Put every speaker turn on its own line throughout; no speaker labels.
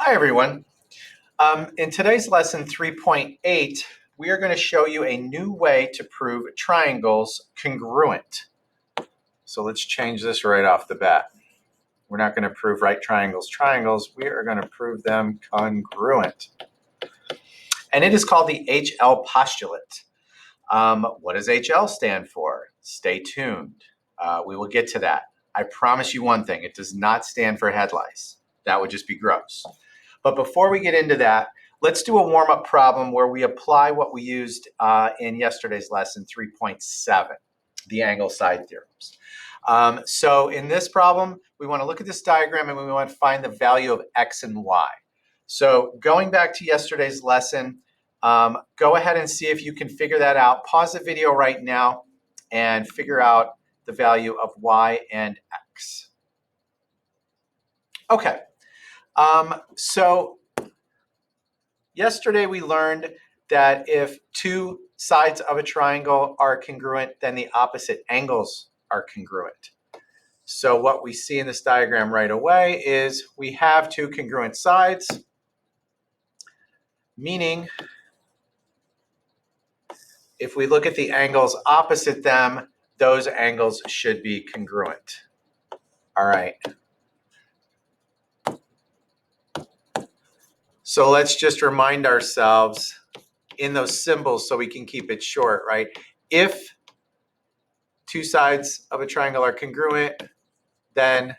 Hi, everyone. In today's lesson 3.8, we are going to show you a new way to prove triangles congruent. So let's change this right off the bat. We're not going to prove right triangles. We are going to prove them congruent. And it is called the HL Postulate. What does HL stand for? Stay tuned. We will get to that. I promise you one thing, it does not stand for head lice. That would just be gross. But before we get into that, let's do a warm-up problem where we apply what we used in yesterday's lesson 3.7, the angle side theorems. So in this problem, we want to look at this diagram and we want to find the value of x and y. So going back to yesterday's lesson, go ahead and see if you can figure that out. Pause the video right now and figure out the value of y and x. Okay. So yesterday we learned that if two sides of a triangle are congruent, then the opposite angles are congruent. So what we see in this diagram right away is we have two congruent sides, meaning if we look at the angles opposite them, those angles should be congruent. All right. So let's just remind ourselves in those symbols so we can keep it short, right? If two sides of a triangle are congruent, then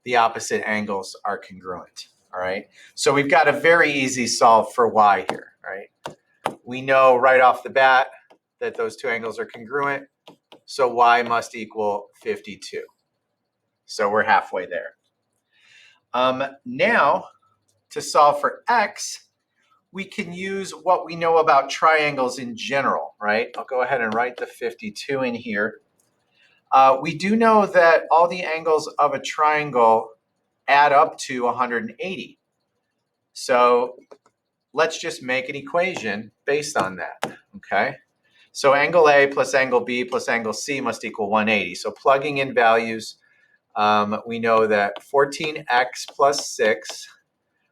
the opposite angles are congruent, all right? So we've got a very easy solve for y here, right? We know right off the bat that those two angles are congruent, so y must equal 52. So we're halfway there. Now, to solve for x, we can use what we know about triangles in general, right? I'll go ahead and write the 52 in here. We do know that all the angles of a triangle add up to 180. So let's just make an equation based on that, okay? So angle A plus angle B plus angle C must equal 180. So plugging in values, we know that 14x plus 6,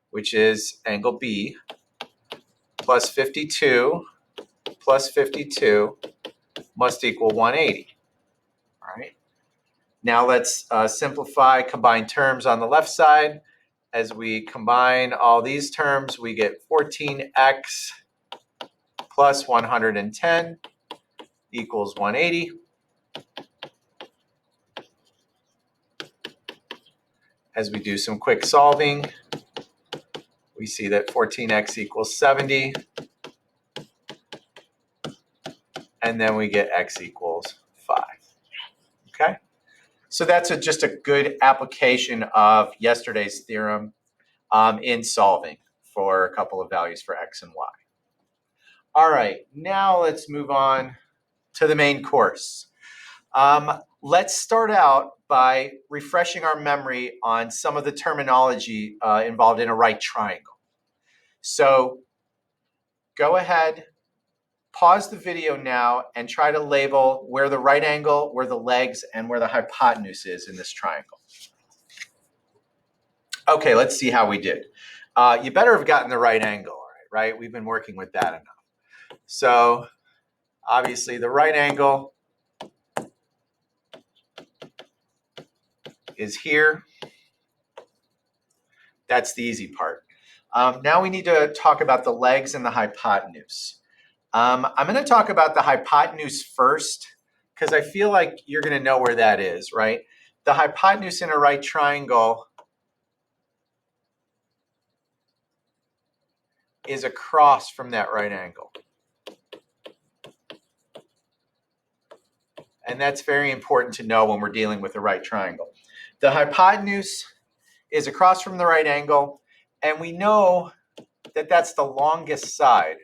which is angle B, plus 52 plus 52 must equal 180. All right. Now let's simplify, combine terms on the left side. As we combine all these terms, we get 14x plus 110 equals 180. As we do some quick solving, we see that 14x equals 70. And then we get x equals 5. Okay? So that's just a good application of yesterday's theorem in solving for a couple of values for x and y. All right, now let's move on to the main course. Let's start out by refreshing our memory on some of the terminology involved in a right triangle. So go ahead, pause the video now and try to label where the right angle, where the legs, and where the hypotenuse is in this triangle. Okay, let's see how we did. You better have gotten the right angle, right? We've been working with that enough. So obviously the right angle is here. That's the easy part. Now we need to talk about the legs and the hypotenuse. I'm going to talk about the hypotenuse first because I feel like you're going to know where that is, right? The hypotenuse in a right triangle is across from that right angle. And that's very important to know when we're dealing with a right triangle. The hypotenuse is across from the right angle, and we know that that's the longest side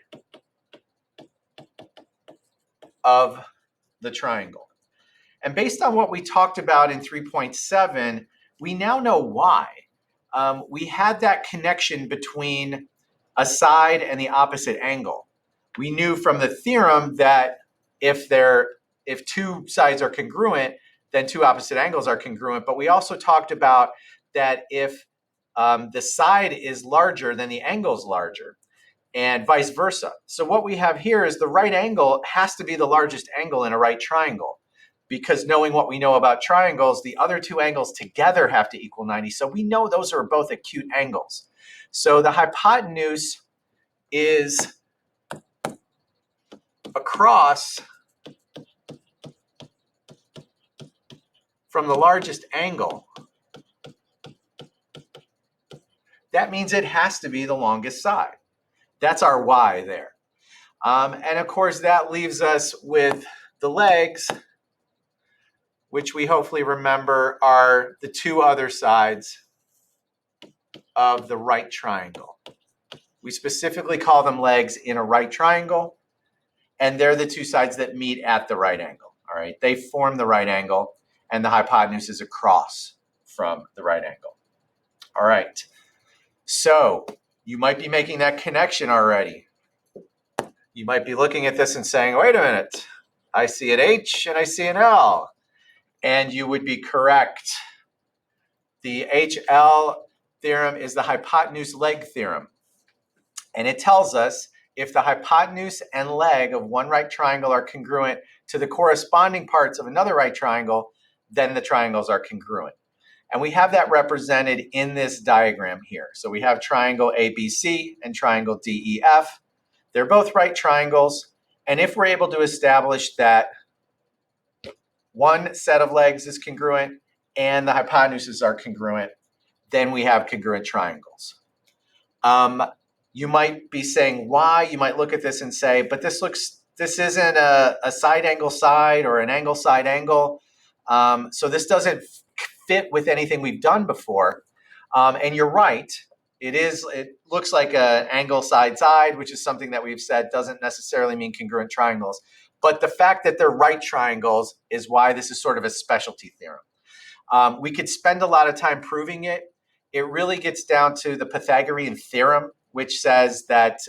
of the triangle. And based on what we talked about in 3.7, we now know why. We had that connection between a side and the opposite angle. We knew from the theorem that if two sides are congruent, then two opposite angles are congruent. But we also talked about that if the side is larger than the angle is larger, and vice versa. So what we have here is the right angle has to be the largest angle in a right triangle, because knowing what we know about triangles, the other two angles together have to equal 90. So we know those are both acute angles. So the hypotenuse is across from the largest angle. That means it has to be the longest side. That's our y there. And of course, that leaves us with the legs, which we hopefully remember are the two other sides of the right triangle. We specifically call them legs in a right triangle, and they're the two sides that meet at the right angle. All right, they form the right angle, and the hypotenuse is across from the right angle. All right, so you might be making that connection already. You might be looking at this and saying, wait a minute, I see an H and I see an L. And you would be correct. The HL theorem is the hypotenuse leg theorem. And it tells us if the hypotenuse and leg of one right triangle are congruent to the corresponding parts of another right triangle, then the triangles are congruent. And we have that represented in this diagram here. So we have triangle ABC and triangle DEF. They're both right triangles. And if we're able to establish that one set of legs is congruent and the hypotenuses are congruent, then we have congruent triangles. You might be saying why. You might look at this and say, but this isn't a side angle side or an angle side angle. So this doesn't fit with anything we've done before. And you're right. It looks like an angle side side, which is something that we've said doesn't necessarily mean congruent triangles. But the fact that they're right triangles is why this is sort of a specialty theorem. We could spend a lot of time proving it. It really gets down to the Pythagorean theorem, which says that,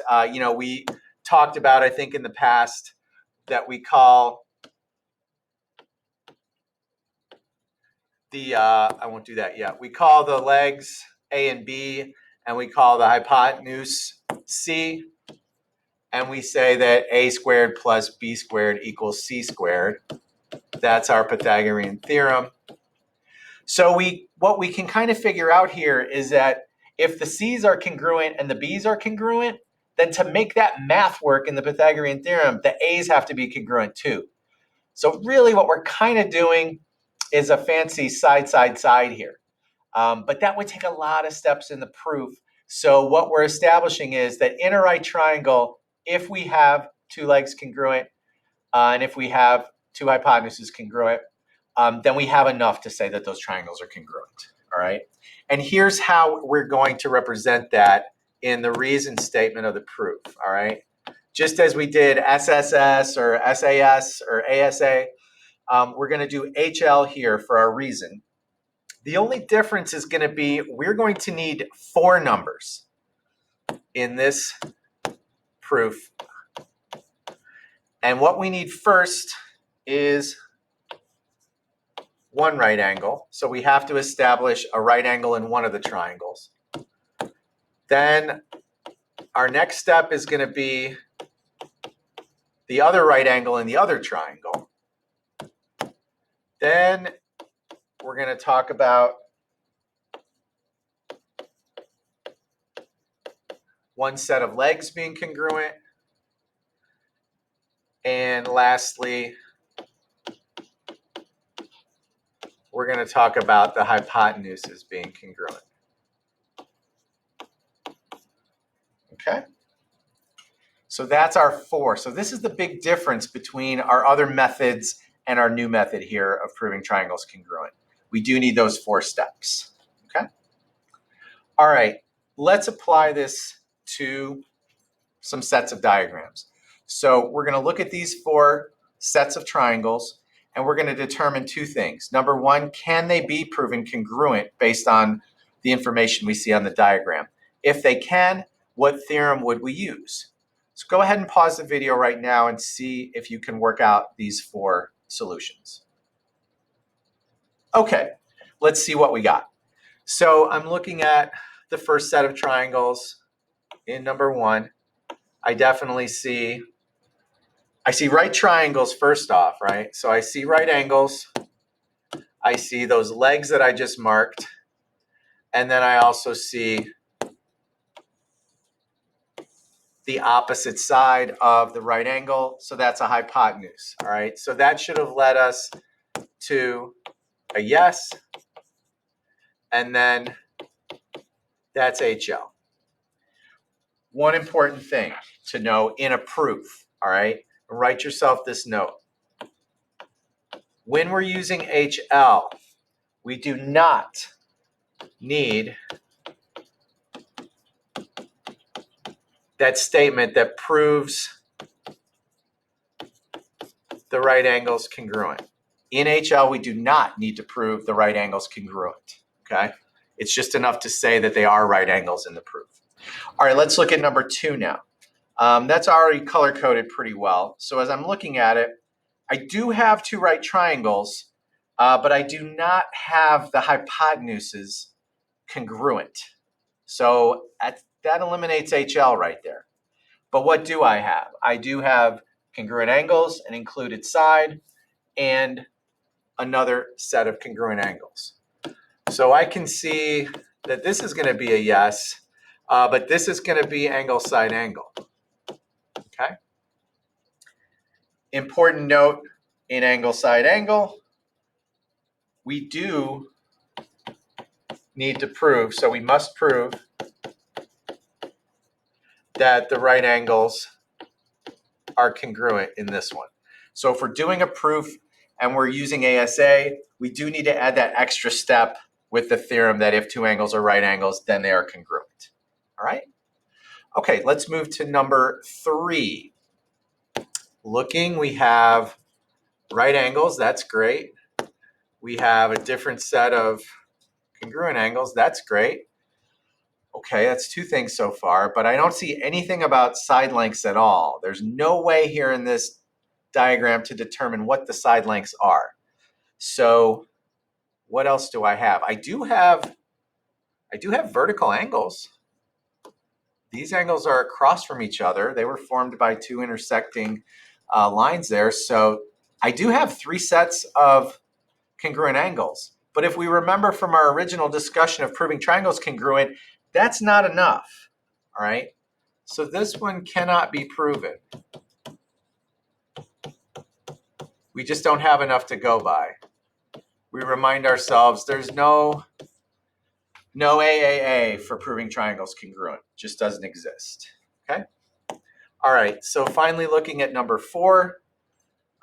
we talked about, I think in the past, that we call I won't do that yet. We call the legs A and B, and we call the hypotenuse C. And we say that A squared plus B squared equals C squared. That's our Pythagorean theorem. So what we can kind of figure out here is that if the C's are congruent and the B's are congruent, then to make that math work in the Pythagorean theorem, the A's have to be congruent too. So really what we're kind of doing is a fancy side, side, side here. But that would take a lot of steps in the proof. So what we're establishing is that in a right triangle, if we have two legs congruent, and if we have two hypotenuses congruent, then we have enough to say that those triangles are congruent, all right? And here's how we're going to represent that in the reason statement of the proof, all right? Just as we did SSS or SAS or ASA, we're going to do HL here for our reason. The only difference is going to be we're going to need 4 numbers in this proof. And what we need first is one right angle. So we have to establish a right angle in one of the triangles. Then our next step is going to be the other right angle in the other triangle. Then we're going to talk about one set of legs being congruent. And lastly, we're going to talk about the hypotenuses being congruent. Okay? So that's our 4. So this is the big difference between our other methods and our new method here of proving triangles congruent. We do need those 4 steps. Okay? All right, let's apply this to some sets of diagrams. So we're going to look at these 4 sets of triangles, and we're going to determine 2 things. Number 1, can they be proven congruent based on the information we see on the diagram? If they can, what theorem would we use? So go ahead and pause the video right now and see if you can work out these 4 solutions. Okay, let's see what we got. So I'm looking at the first set of triangles in number 1, I definitely see right triangles first off, right? So I see right angles. I see those legs that I just marked. And then I also see the opposite side of the right angle. So that's a hypotenuse, all right? So that should have led us to a yes. And then that's HL. One important thing to know in a proof, all right? Write yourself this note. When we're using HL, we do not need that statement that proves the right angle's congruent. In HL, we do not need to prove the right angle's congruent, okay? It's just enough to say that they are right angles in the proof. All right, let's look at number 2 now. That's already color-coded pretty well. So as I'm looking at it, I do have 2 right triangles, but I do not have the hypotenuses congruent. So that eliminates HL right there. But what do I have? I do have congruent angles, an included side, and another set of congruent angles. So I can see that this is going to be a yes, but this is going to be angle side angle. Okay. Important note in angle side angle, we do need to prove, so we must prove that the right angles are congruent in this one. So if we're doing a proof and we're using ASA, we do need to add that extra step with the theorem that if 2 angles are right angles, then they are congruent. All right? Okay, let's move to number 3. Looking, we have right angles. That's great. We have a different set of congruent angles. That's great. Okay, that's 2 things so far, but I don't see anything about side lengths at all. There's no way here in this diagram to determine what the side lengths are. So what else do I have? I do have vertical angles. These angles are across from each other. They were formed by 2 intersecting lines there. So I do have 3 sets of congruent angles. But if we remember from our original discussion of proving triangles congruent, that's not enough, all right? So this one cannot be proven. We just don't have enough to go by. We remind ourselves there's no AAA for proving triangles congruent. Just doesn't exist, okay? All right, so finally looking at number 4.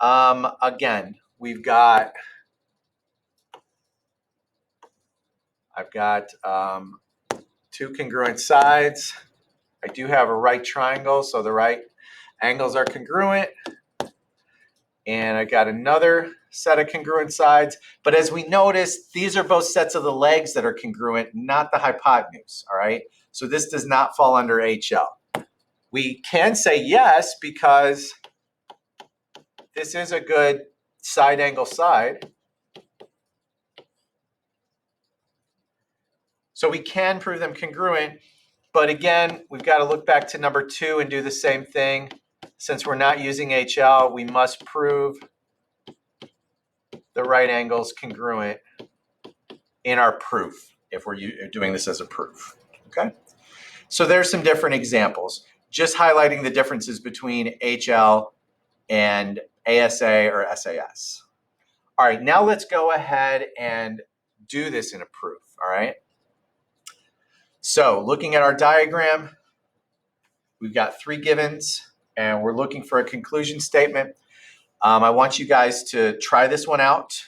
Again, I've got 2 congruent sides. I do have a right triangle, so the right angles are congruent. And I got another set of congruent sides. But as we noticed, these are both sets of the legs that are congruent, not the hypotenuse, all right? So this does not fall under HL. We can say yes because this is a good side angle side. So we can prove them congruent, but again, we've got to look back to number 2 and do the same thing. Since we're not using HL, we must prove the right angles congruent in our proof if we're doing this as a proof, okay? So there's some different examples, just highlighting the differences between HL and ASA or SAS. All right, now let's go ahead and do this in a proof, all right? So looking at our diagram, we've got 3 givens, and we're looking for a conclusion statement. I want you guys to try this one out.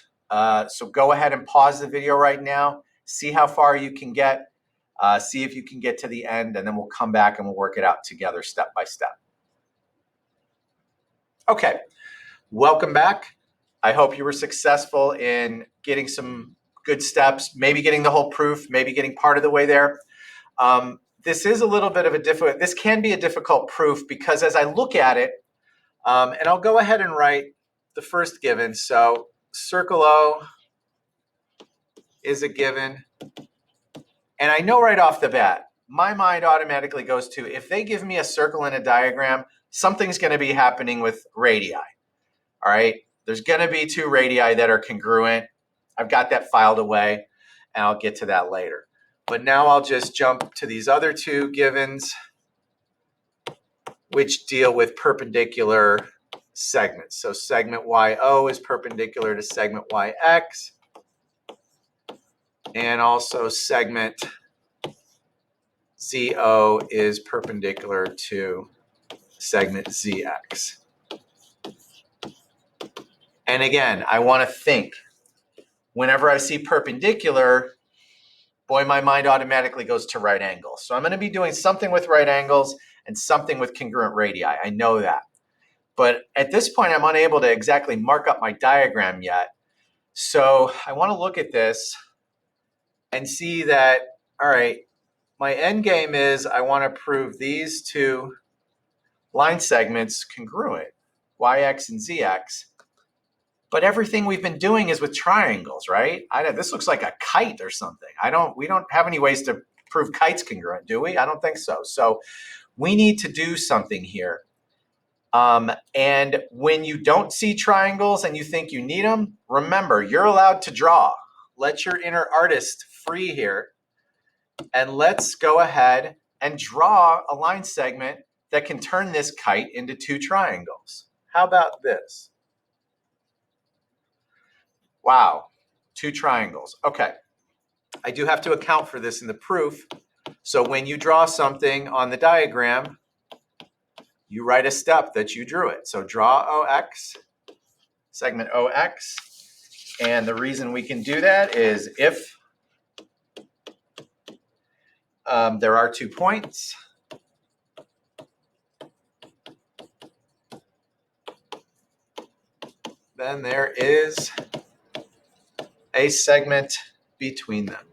So go ahead and pause the video right now, see how far you can get, see if you can get to the end, and then we'll come back and we'll work it out together step by step. Okay, welcome back. I hope you were successful in getting some good steps, maybe getting the whole proof, maybe getting part of the way there. This is a little bit of this can be a difficult proof because as I look at it, and I'll go ahead and write the first given. So circle O is a given. And I know right off the bat, my mind automatically goes to, if they give me a circle in a diagram, something's going to be happening with radii. All right, there's going to be two radii that are congruent. I've got that filed away, and I'll get to that later. But now I'll just jump to these other two givens, which deal with perpendicular segments. So segment YO is perpendicular to segment YX, and also segment ZO is perpendicular to segment ZX. And again, I want to think. Whenever I see perpendicular, boy, my mind automatically goes to right angles. So I'm going to be doing something with right angles and something with congruent radii. I know that. But at this point, I'm unable to exactly mark up my diagram yet. So I want to look at this and see that, all right, my end game is I want to prove these two line segments congruent, YX and ZX. But everything we've been doing is with triangles, right? This looks like a kite or something. We don't have any ways to prove kites congruent, do we? I don't think so. So we need to do something here. And when you don't see triangles and you think you need them, remember, you're allowed to draw. Let your inner artist free here. And let's go ahead and draw a line segment that can turn this kite into two triangles. How about this? Wow, two triangles. Okay, I do have to account for this in the proof. So when you draw something on the diagram, you write a step that you drew it. So draw OX, segment OX. And the reason we can do that is if there are 2 points, then there is a segment between them.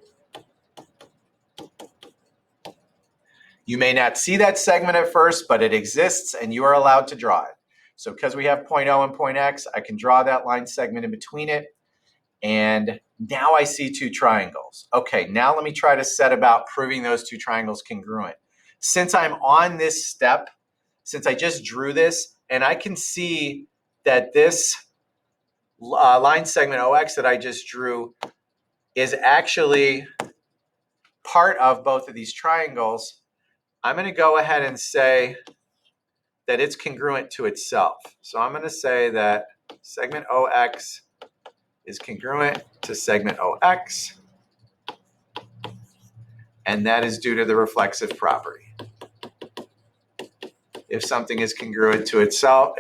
You may not see that segment at first, but it exists and you are allowed to draw it. So because we have point O and point X, I can draw that line segment in between it. And now I see two triangles. Okay, now let me try to set about proving those two triangles congruent. Since I'm on this step, since I just drew this, and I can see that this line segment OX that I just drew is actually part of both of these triangles, I'm going to go ahead and say that it's congruent to itself. So I'm going to say that segment OX is congruent to segment OX, and that is due to the reflexive property. If something is congruent to itself,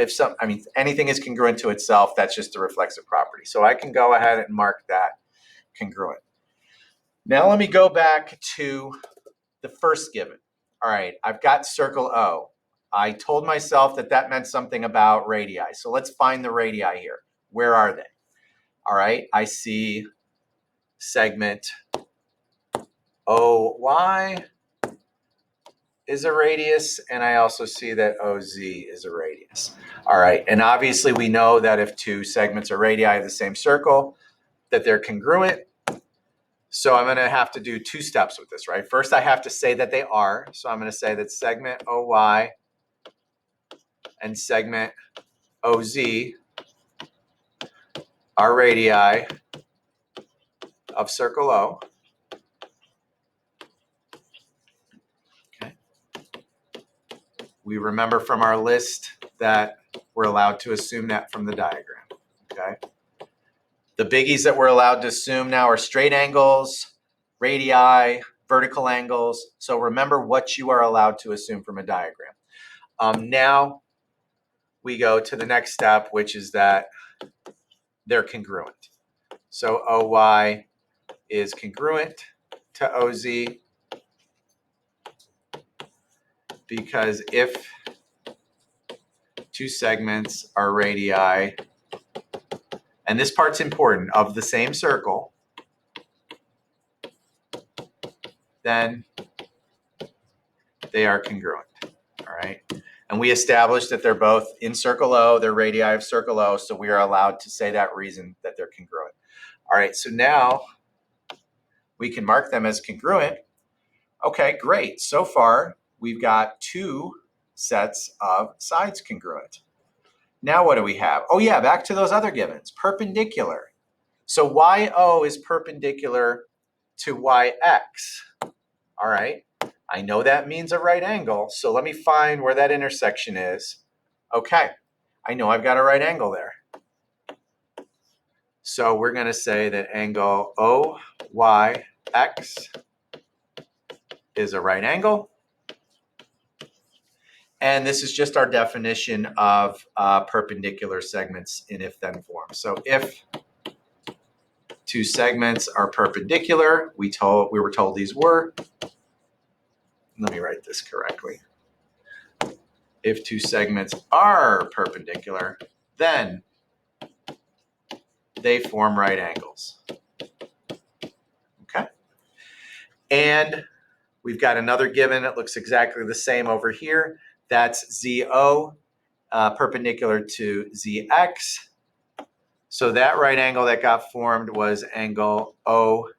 anything is congruent to itself, that's just the reflexive property. So I can go ahead and mark that congruent. Now let me go back to the first given. All right, I've got circle O. I told myself that that meant something about radii. So let's find the radii here. Where are they? All right, I see segment OY is a radius, and I also see that OZ is a radius. All right, and obviously we know that if two segments are radii of the same circle, that they're congruent. So I'm going to have to do two steps with this, right? First, I have to say that they are. So I'm going to say that segment OY and segment OZ are radii of circle O. Okay. We remember from our list that we're allowed to assume that from the diagram. Okay. The biggies that we're allowed to assume now are straight angles, radii, vertical angles. So remember what you are allowed to assume from a diagram. Now we go to the next step, which is that they're congruent. So OY is congruent to OZ because if two segments are radii, and this part's important, of the same circle, then they are congruent, all right? And we established that they're both in circle O, they're radii of circle O, so we are allowed to say that reason that they're congruent. All right, so now we can mark them as congruent. Okay, great. So far, we've got two sets of sides congruent. Now what do we have? Oh yeah, back to those other givens. Perpendicular. So YO is perpendicular to YX. All right, I know that means a right angle. So let me find where that intersection is. Okay, I know I've got a right angle there. So we're going to say that angle OYX is a right angle. And this is just our definition of perpendicular segments in if-then form. So if two segments are perpendicular, we were told these were. Let me write this correctly. If two segments are perpendicular, then they form right angles. Okay. And we've got another given that looks exactly the same over here. That's ZO perpendicular to ZX. So that right angle that got formed was angle OZX.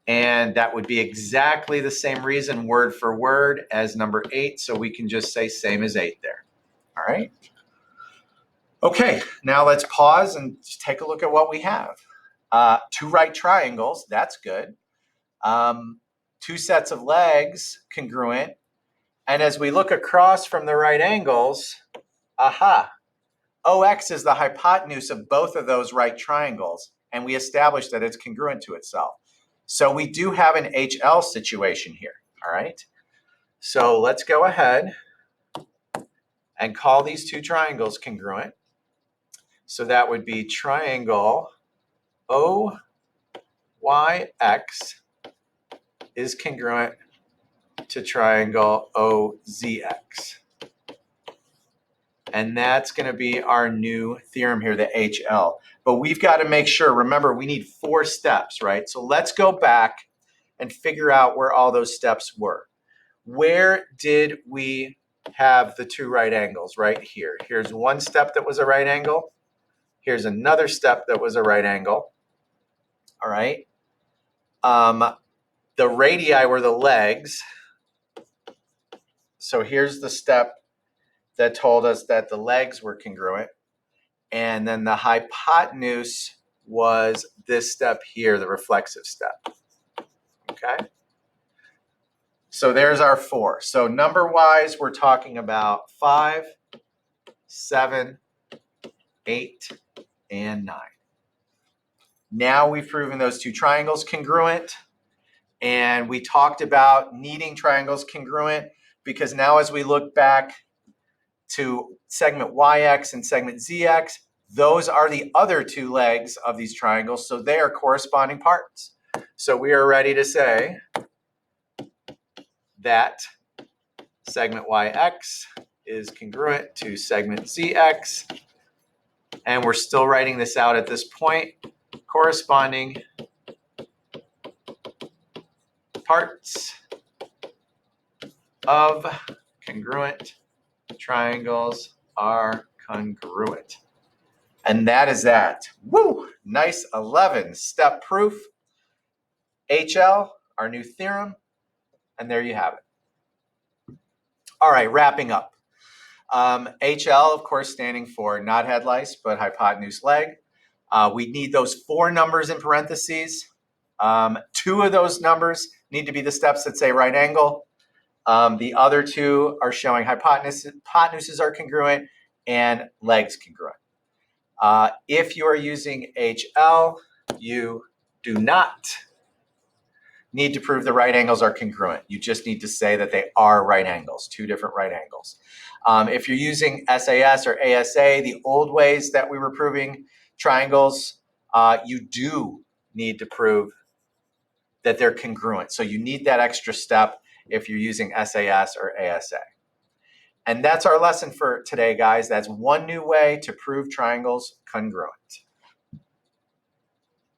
And that would be exactly the same reason word for word as number 8. So we can just say same as 8 there. All right. Okay, now let's pause and take a look at what we have. Two right triangles, that's good. Two sets of legs, congruent. And as we look across from the right angles, aha, OX is the hypotenuse of both of those right triangles, and we established that it's congruent to itself. So we do have an HL situation here, all right? So let's go ahead and call these two triangles congruent. So that would be triangle OYX is congruent to triangle OZX. And that's going to be our new theorem here, the HL. But we've got to make sure, remember, we need 4 steps, right? So let's go back and figure out where all those steps were. Where did we have the two right angles? Right here. Here's one step that was a right angle. Here's another step that was a right angle. All right. The radii were the legs. So here's the step that told us that the legs were congruent. And then the hypotenuse was this step here, the reflexive step. Okay. So there's our 4. So number-wise, we're talking about 5, 7, 8, and 9. Now we've proven those two triangles congruent. And we talked about needing triangles congruent because now as we look back to segment YX and segment ZX, those are the other two legs of these triangles, so they are corresponding parts. So we are ready to say that segment YX is congruent to segment ZX, and we're still writing this out at this point, corresponding parts of congruent triangles are congruent. And that is that. Woo! Nice 11-step proof. HL, our new theorem, and there you have it. All right, wrapping up. HL, of course, standing for not head lice, but hypotenuse leg. We need those 4 numbers in parentheses. 2 of those numbers need to be the steps that say right angle. The other 2 are showing hypotenuses are congruent and legs congruent. If you are using HL, you do not need to prove the right angles are congruent. You just need to say that they are right angles, 2 different right angles. If you're using SAS or ASA, the old ways that we were proving triangles, you do need to prove that they're congruent. So you need that extra step if you're using SAS or ASA. And that's our lesson for today, guys. That's one new way to prove triangles congruent.